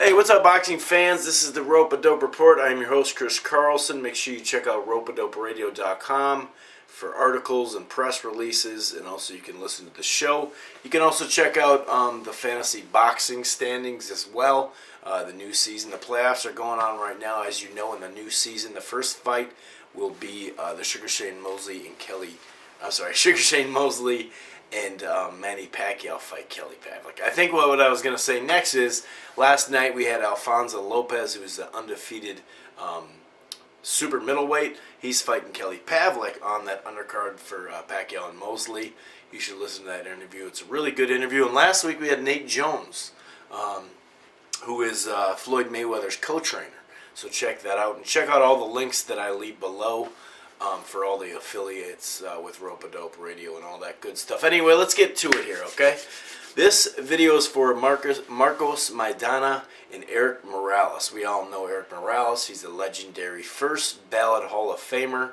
Hey, what's up, boxing fans? This is the Rope-A-Dope Report. I'm your host, Chris Carlson. Make sure you check out ropeadoperadio.com for articles and press releases, and also you can listen to the show. You can also check out the fantasy boxing standings as well. The new season, the playoffs are going on right now. As you know, in the new season, the first fight will be the Sugar Shane Mosley and Manny Pacquiao fight Kelly Pavlik. I think what I was going to say next is, last night we had Alfonso Lopez, who is the undefeated super middleweight. He's fighting Kelly Pavlik on that undercard for Pacquiao and Mosley. You should listen to that interview. It's a really good interview. And last week we had Nate Jones, who is Floyd Mayweather's co-trainer. So check that out. And check out all the links that I leave below for all the affiliates with Rope-A-Dope Radio and all that good stuff. Anyway, let's get to it here, okay? This video is for Marcos Maidana and Erik Morales. We all know Erik Morales. He's a legendary first ballot Hall of Famer.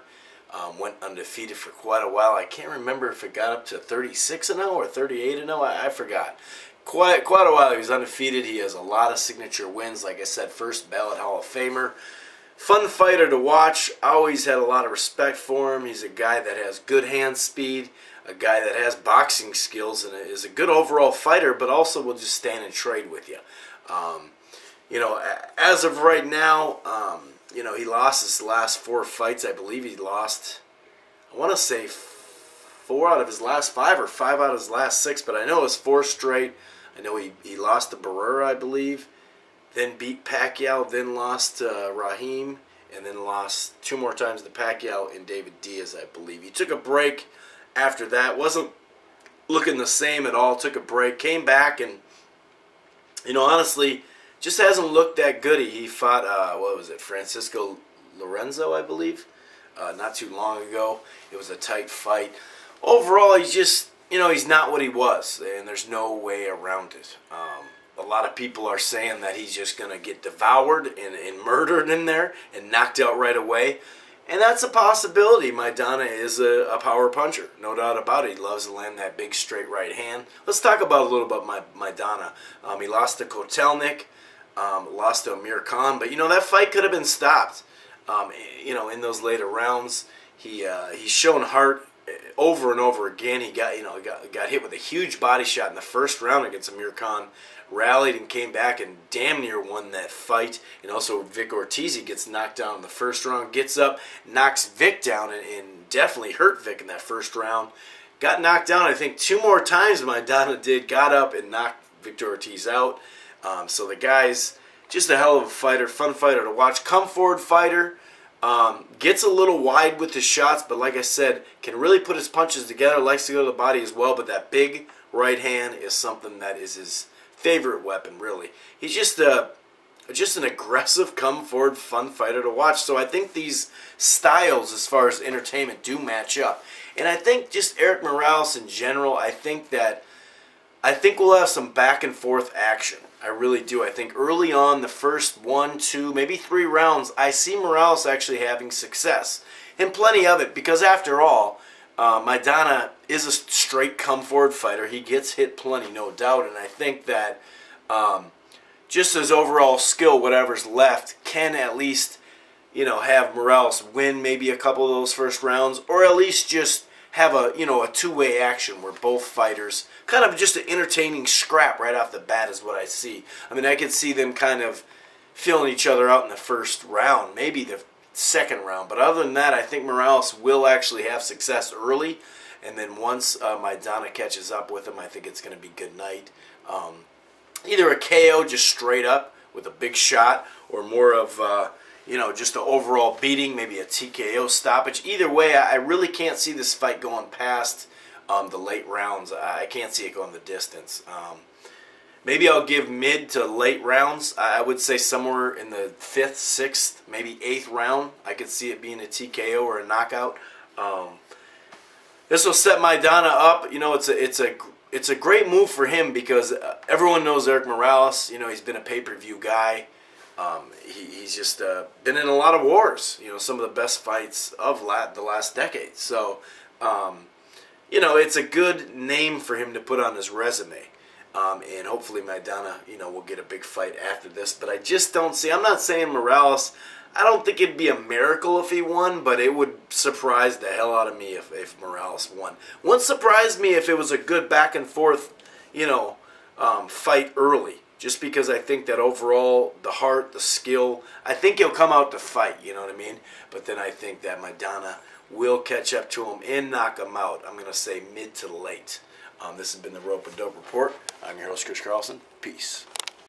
Went undefeated for quite a while. I can't remember if it got up to 36-0 or 38-0. I forgot. Quite a while he was undefeated. He has a lot of signature wins. Like I said, first ballot Hall of Famer. Fun fighter to watch. Always had a lot of respect for him. He's a guy that has good hand speed, a guy that has boxing skills, and is a good overall fighter, but also will just stand and trade with you. As of right now, he lost his last 4 fights. I believe he lost, I want to say 4 out of his last 5 or 5 out of his last 6, but I know it was 4 straight. I know he lost to Barrera, I believe, then beat Pacquiao, then lost to Raheem, and then lost 2 more times to Pacquiao and David Diaz, I believe. He took a break after that, wasn't looking the same at all, took a break, came back, and, honestly, just hasn't looked that good. He fought, Francisco Lorenzo, I believe, not too long ago. It was a tight fight. Overall, he's just, he's not what he was, and there's no way around it. A lot of people are saying that he's just going to get devoured and murdered in there and knocked out right away. And that's a possibility. Maidana is a power puncher, no doubt about it. He loves to land that big straight right hand. Let's talk about a little about Maidana. He lost to Kotelnik, lost to Amir Khan, but that fight could have been stopped. In those later rounds, he's shown heart over and over again. He got hit with a huge body shot in the first round against Amir Khan, rallied and came back and damn near won that fight. And also Vic Ortiz, he gets knocked down in the first round, gets up, knocks Vic down, and definitely hurt Vic in that first round. Got knocked down, I think, 2 more times Maidana did, got up and knocked Victor Ortiz out. So the guy's just a hell of a fighter, fun fighter to watch. Come forward fighter. Gets a little wide with his shots, but like I said, can really put his punches together, likes to go to the body as well, but that big right hand is something that is his favorite weapon, really. He's just an aggressive, come forward, fun fighter to watch. So I think these styles, as far as entertainment, do match up. And I think just Erik Morales in general, I think we'll have some back and forth action. I really do. I think early on, the first 1, 2, maybe 3 rounds, I see Morales actually having success. And plenty of it, because after all, Maidana is a straight come-forward fighter. He gets hit plenty, no doubt. And I think that just his overall skill, whatever's left, can at least, have Morales win maybe a couple of those first rounds, or at least just have a two-way action where both fighters kind of just an entertaining scrap right off the bat is what I see. I mean, I could see them kind of feeling each other out in the first round, maybe the second round. But other than that, I think Morales will actually have success early. And then once Maidana catches up with him, I think it's going to be good night. Either a KO just straight up with a big shot, or more of just an overall beating, maybe a TKO stoppage. Either way, I really can't see this fight going past the late rounds. I can't see it going the distance. Maybe I'll give mid to late rounds. I would say somewhere in the 5th, 6th, maybe 8th round. I could see it being a TKO or a knockout. This will set Maidana up. It's a great move for him because everyone knows Erik Morales. He's been a pay-per-view guy. He's just been in a lot of wars. Some of the best fights of the last decade. So, it's a good name for him to put on his resume. And hopefully Maidana, will get a big fight after this. But I just don't see. I'm not saying Morales. I don't think it'd be a miracle if he won, but it would surprise the hell out of me if Morales won. Wouldn't surprise me if it was a good back and forth, fight early. Just because I think that overall, the heart, the skill, I think he'll come out to fight, you know what I mean? But then I think that Maidana will catch up to him and knock him out. I'm going to say mid to late. This has been the Rope and Dope Report. I'm your host, Chris Carlson. Peace.